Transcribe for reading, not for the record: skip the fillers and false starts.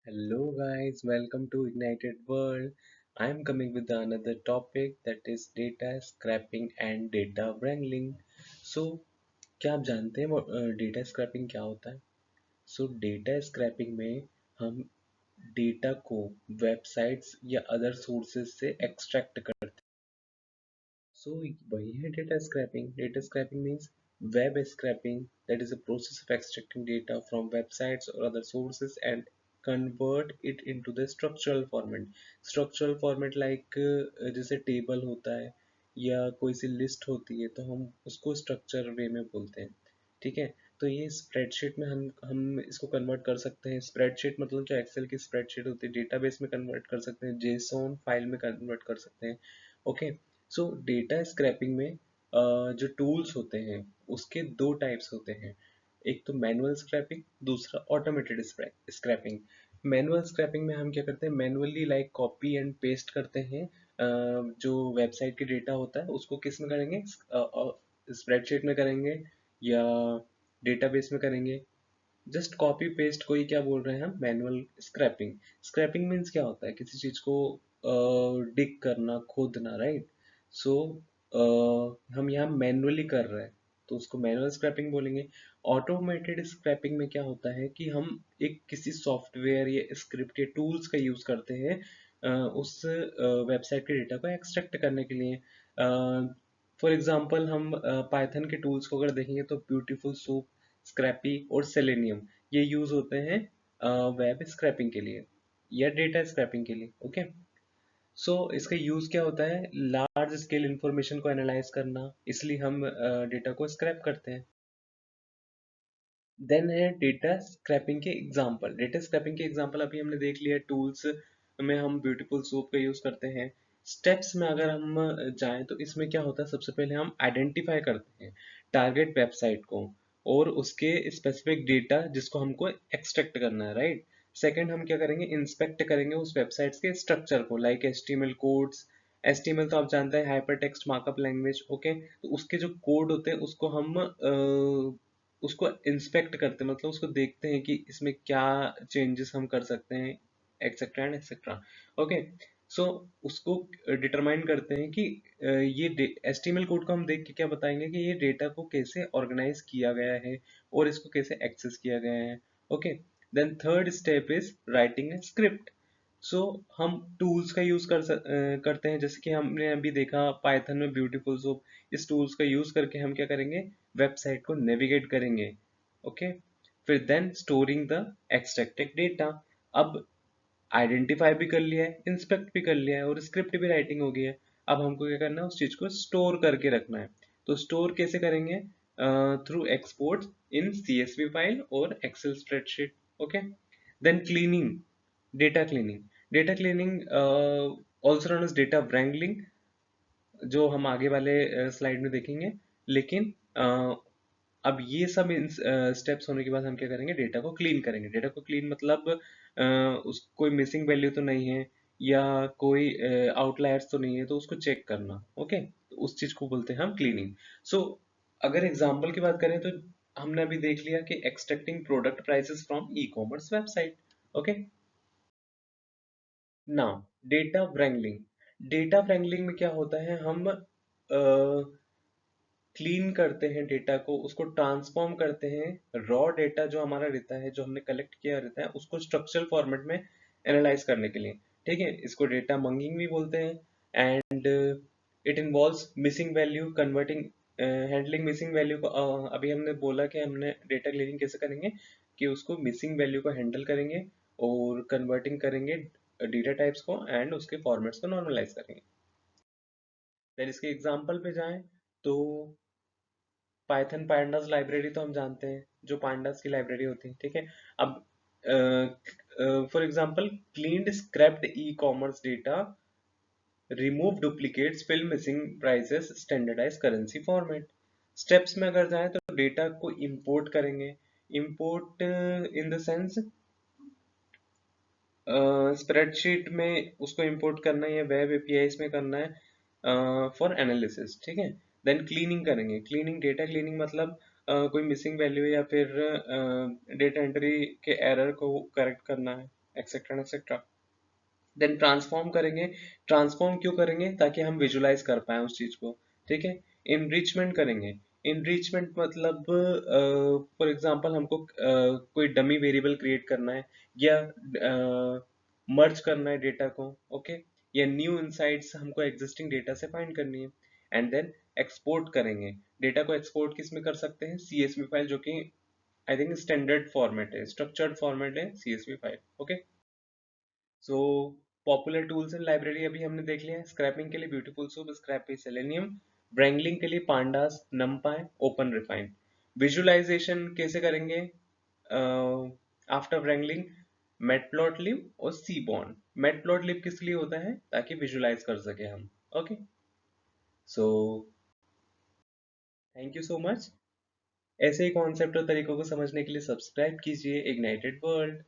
Hello guys, welcome to Ignited World. I'm coming with another topic that is data scrapping and data wrangling. So, क्या आप जानते हैं data scrapping क्या होता है? डेटा स्क्रैपिंग में हम डेटा को वेबसाइट्स या अदर सोर्सेज से एक्सट्रैक्ट करते हैं। So वही है data scraping. Data scraping means web scraping, that is a process of extracting data from websites or other sources and convert it into the structural format. Structural format like जैसे table होता है या कोई सी list होती है तो हम उसको स्ट्रक्चर वे में बोलते हैं। ठीक है, तो ये स्प्रेडशीट में हम इसको कन्वर्ट कर सकते हैं। स्प्रेडशीट मतलब जो एक्सेल की स्प्रेडशीट होती है डेटाबेस में कन्वर्ट कर सकते हैं, जेसॉन फाइल में कन्वर्ट कर सकते हैं। ओके, सो डेटा स्क्रैपिंग में जो टूल्स होते हैं उसके दो टाइप्स होते हैं। एक तो मैनुअल स्क्रैपिंग, दूसरा ऑटोमेटेड स्क्रैपिंग। मैनुअल स्क्रैपिंग में हम क्या करते हैं, manually like copy and paste करते हैं। जो वेबसाइट की डेटा होता है उसको किस में करेंगे, स्प्रेडशीट में करेंगे या डेटाबेस में करेंगे। जस्ट कॉपी पेस्ट को ही क्या बोल रहे हैं हम, मैनुअल स्क्रैपिंग। स्क्रैपिंग मीन्स क्या होता है, किसी चीज को डिग करना, खोदना, राइट। सो हम यहाँ मैनुअली कर रहे हैं तो उसको मैनुअल स्क्रैपिंग बोलेंगे। ऑटोमेटेड स्क्रैपिंग में क्या होता है कि हम एक किसी सॉफ्टवेयर या स्क्रिप्ट या टूल्स का यूज करते हैं उस वेबसाइट के डेटा को एक्सट्रैक्ट करने के लिए। फॉर एग्जांपल हम पाइथन के टूल्स को अगर देखेंगे तो ब्यूटीफुल सूप, स्क्रैपी और सेलेनियम ये यूज होते हैं वेब स्क्रैपिंग के लिए या डेटा स्क्रैपिंग के लिए। ओके, सो इसका यूज क्या होता है, लार्ज स्केल इंफॉर्मेशन को एनालाइज करना, इसलिए हम डेटा को स्क्रैप करते हैं। देन है डेटा स्क्रैपिंग के एग्जांपल। डेटा स्क्रैपिंग के एग्जांपल अभी हमने देख लिया, टूल्स में हम ब्यूटीफुल सूप का यूज करते हैं। स्टेप्स में अगर हम जाएं तो इसमें क्या होता है, सबसे पहले हम आइडेंटिफाई करते हैं टारगेट वेबसाइट को और उसके स्पेसिफिक डेटा जिसको हमको एक्सट्रैक्ट करना है, राइट। सेकंड हम क्या करेंगे, इंस्पेक्ट करेंगे उस वेबसाइट्स के स्ट्रक्चर को, लाइक एचटीएमएल कोड्स। एचटीएमएल तो आप जानते हैं, hyper text markup language. Okay, तो उसके जो कोड होते हैं उसको हम उसको इंस्पेक्ट करते हैं, मतलब उसको देखते हैं कि इसमें क्या चेंजेस हम कर सकते हैं, एक्सेट्रा एंड एक्सेट्रा। ओके, सो उसको डिटरमाइन करते हैं कि ये एचटीएमएल कोड को हम देख के क्या बताएंगे कि ये डेटा को कैसे ऑर्गेनाइज किया गया है और इसको कैसे एक्सेस किया गया है। Okay, then third step is writing a script. So हम टूल्स का यूज करते हैं, जैसे कि हमने अभी देखा पाइथन में ब्यूटीफुल सो। इस टूल्स का यूज करके हम क्या करेंगे, वेबसाइट को नेविगेट करेंगे। ओके, फिर then storing the extracted data. अब आइडेंटिफाई भी कर लिया है, इंस्पेक्ट भी कर लिया है और स्क्रिप्ट भी राइटिंग हो गई है। अब हमको क्या करना है, उस चीज को स्टोर करके रखना है। तो स्टोर कैसे करेंगे, through export in CSV file और excel spreadsheet. Okay, then cleaning, data cleaning. Data cleaning also known as data wrangling, जो हम आगे वाले स्लाइड में देखेंगे। लेकिन अब ये सब स्टेप्स होने के बाद हम क्या करेंगे, डेटा को क्लीन करेंगे। डेटा को क्लीन मतलब उस कोई मिसिंग वैल्यू तो नहीं है या कोई आउटलायर्स तो नहीं है, तो उसको चेक करना। ओके, तो उस चीज को बोलते हैं हम क्लीनिंग। सो अगर एग्जांपल की बात करें तो हमने अभी देख लिया कि extracting product prices from e commerce website. Okay, now data wrangling। Data wrangling में क्या होता है, हम क्लीन करते हैं डेटा को, उसको ट्रांसफॉर्म करते हैं। रॉ डेटा जो हमारा रहता है, जो हमने कलेक्ट किया रहता है, उसको स्ट्रक्चरल फॉर्मेट में एनालाइज करने के लिए। ठीक है, इसको डेटा मंगिंग भी बोलते हैं। And it involves missing value converting, handling missing value को। अभी हमने बोला कि हमने डेटा क्लीनिंग कैसे करेंगे, कि उसको मिसिंग वैल्यू को हैंडल करेंगे और कन्वर्टिंग करेंगे डेटा टाइप्स को एंड उसके फॉर्मेट्स को नॉर्मलाइज करेंगे। फिर इसके एग्जांपल पे जाएं तो पाइथन pandas लाइब्रेरी तो हम जानते हैं, जो pandas की लाइब्रेरी होती है। ठीक है, अब for example cleaned scraped e commerce data, remove duplicates, fill missing prices, standardize currency format. Steps में अगर जाएं तो डेटा को इंपोर्ट करेंगे। Import in the sense spreadsheet में उसको इंपोर्ट करना है या वेब एपीआईज में करना है फॉर एनालिसिस। ठीक है, देन क्लीनिंग करेंगे। क्लीनिंग, डेटा क्लीनिंग मतलब कोई मिसिंग वैल्यू या फिर डेटा एंट्री के एरर को करेक्ट करना है। Etcetera etcetera. देन ट्रांसफॉर्म करेंगे। ट्रांसफॉर्म क्यों करेंगे? ताकि हम विजुलाइज कर पाए उस चीज को। ठीक है। इनरिचमेंट करेंगे। इनरिचमेंट मतलब फॉर एग्जांपल हमको कोई डमी वेरिएबल क्रिएट करना है, या मर्ज करना है डेटा को। ओके। या न्यू इनसाइट्स हमको एग्जिस्टिंग डेटा से फाइंड करनी है। एंड देन एक्सपोर्ट करेंगे। डेटा को एक्सपोर्ट किस में कर सकते हैं? सीएसवी फाइल, जो कि आई थिंक स्टैंडर्ड फॉर्मेट है, स्ट्रक्चर्ड फॉर्मेट है CSV file. Okay. So popular tools and library अभी हमने देख लिया है। स्क्रैपिंग के लिए beautiful soup, scrapy, selenium. Wrangling के लिए pandas, numpy, open refine. Visualization कैसे करेंगे आफ्टर ब्रेंगलिंग? मैटप्लॉटलिब और सीबॉन्ड। मैटप्लॉटलिब किस लिए होता है? ताकि विजुअलाइज कर सके हम। Okay. So thank you so much. ऐसे ही कॉन्सेप्ट और तरीकों को समझने के लिए सब्सक्राइब कीजिए इग्नाइटेड वर्ल्ड।